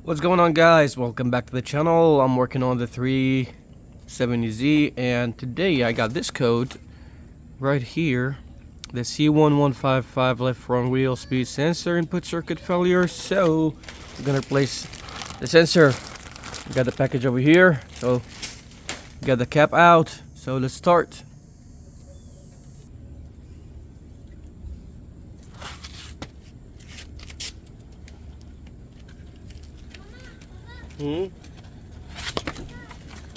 What's going on, guys? Welcome back to the channel. I'm working on the 370Z, and today I got this code right here, the C1155 Left Front wheel speed sensor input circuit failure. So we're gonna replace the sensor. We got the package over here, so got the cap out, so let's start.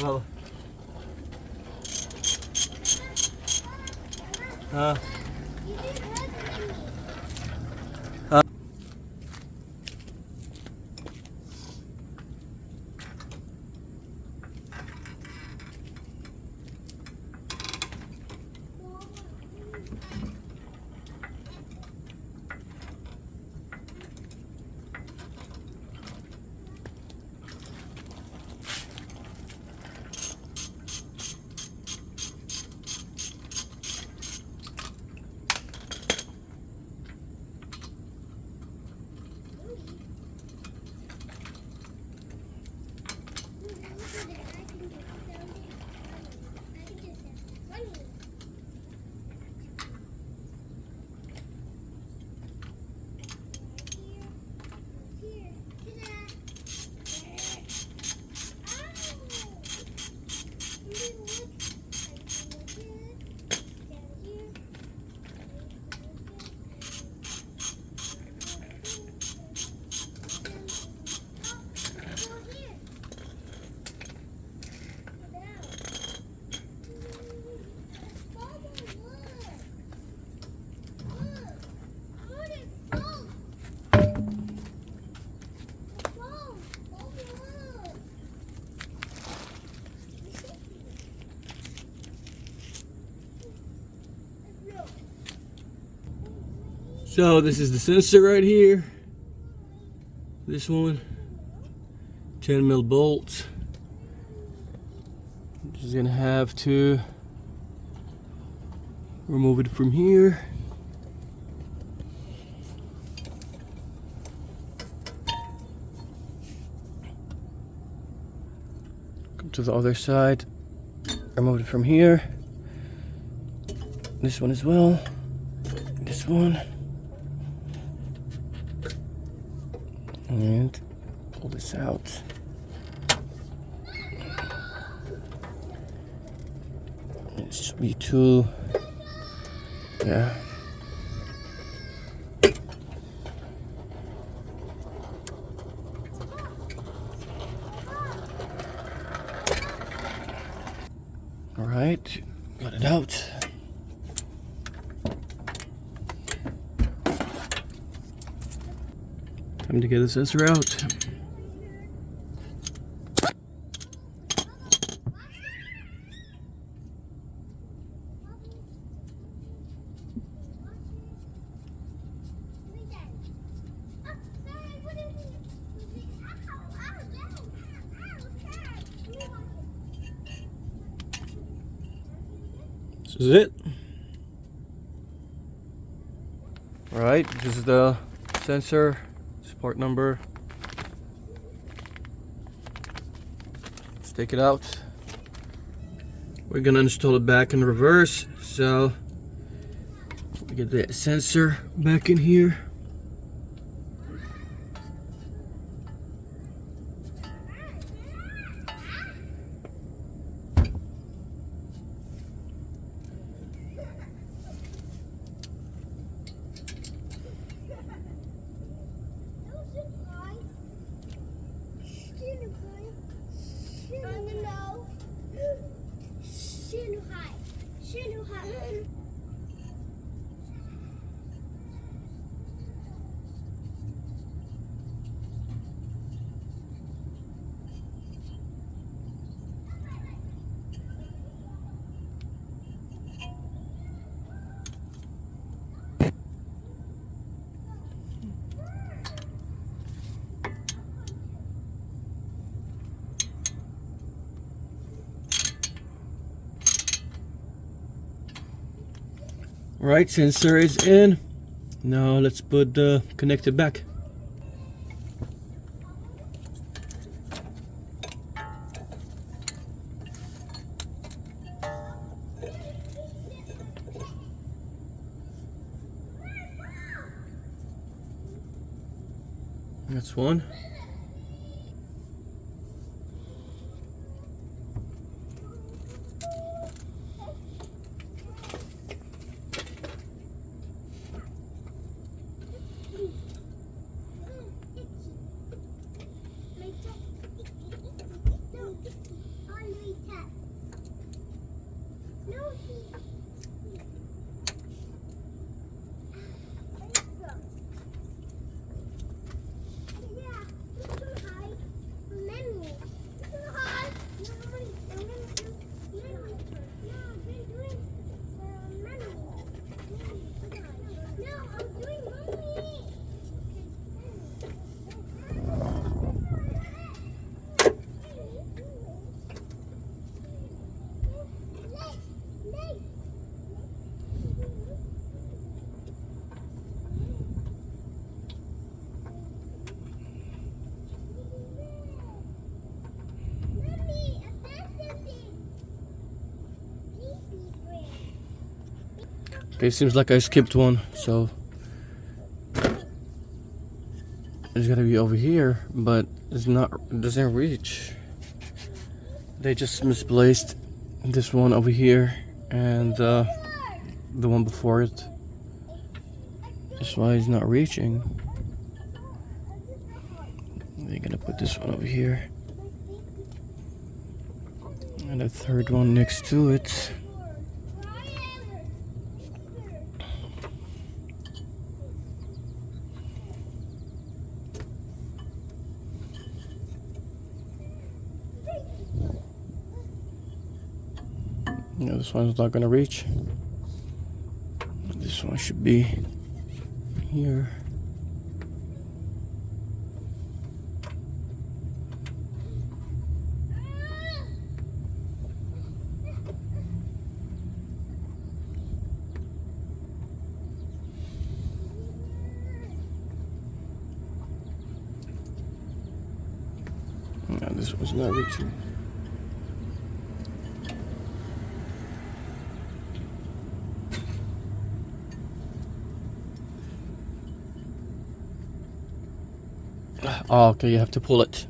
Well, so this is the sensor right here. This one, 10mm bolts. Just gonna have to remove it from here. Come to the other side. Remove it from here. This one as well. This one. And pull this out. It should be two. Yeah. All right, got it out. Time to get the sensor out. This is it. All right, this is the sensor. Part number. Let's take it out. We're gonna install it back in reverse, so we get the sensor back in here. Right, sensor is in. Now let's put the connector back. That's one. Okay, seems like I skipped one, so it's gotta be over here, but it's not, it doesn't reach. They just misplaced this one over here and the one before it. That's why it's not reaching. They're gonna put this one over here and a third one next to it. Yeah, this one's not gonna reach. This one should be here. No, this one's not reaching. Oh, okay, you have to pull it.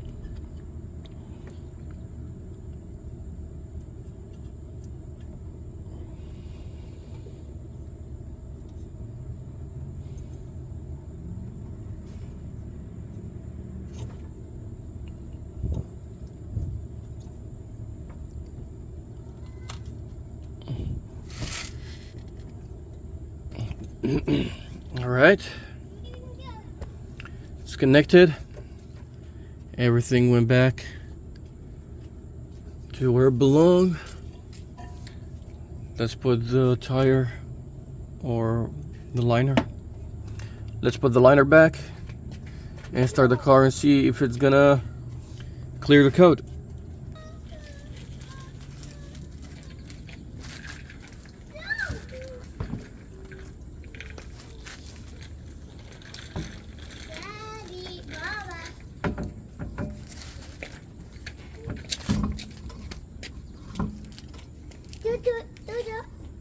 All right, it's connected. Everything went back to where it belonged. Let's put the tire or the liner. Let's put the liner back and start the car and see if it's gonna clear the code.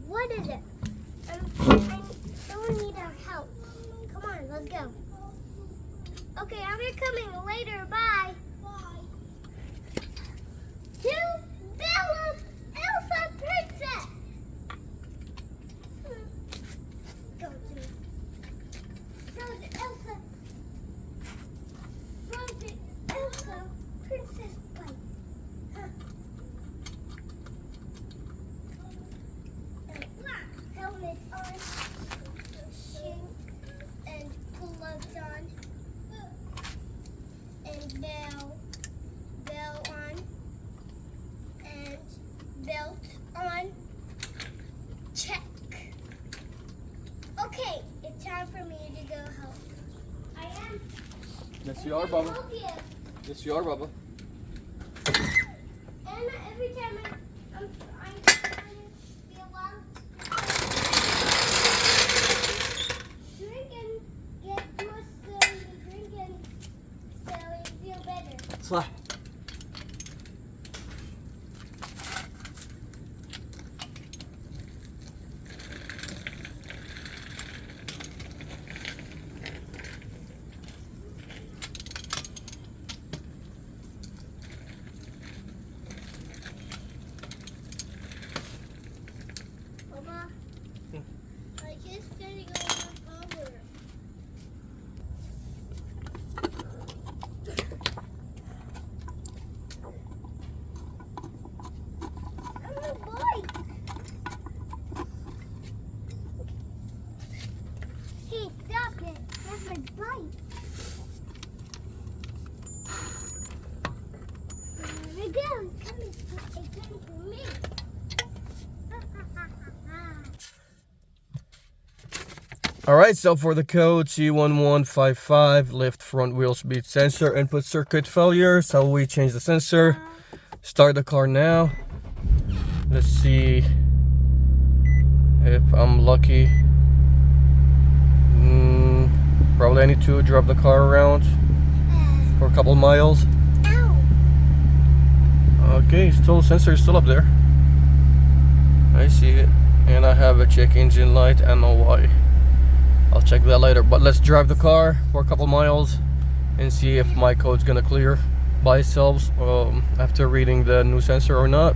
What is it? I need our help. Come on, let's go. Okay, I'll be coming later. Bye. Bye. To Bella, Elsa, Princess. Go to Elsa. Frozen Elsa, Princess Bite. Helmet on, shoe and gloves on, and bell on, and belt on. Check. Okay, it's time for me to go help. I am. Yes, you are, Bubba. Help you. Yes, you are, Bubba. And every time I'm trying to be alone. Drink and get juice so you drink and so you feel better. Slide. Oh, it's coming for me. Alright, so for the code C1155 Left Front Wheel Speed Sensor Input Circuit Failure, so we change the sensor. Start the car now. Let's see if I'm lucky. Probably I need to drive the car around for a couple miles. Ow. Okay, still sensor is still up there. I see it, and I have a check engine light and MOI. I'll check that later, but let's drive the car for a couple miles and see if my code's gonna clear by itself after reading the new sensor or not.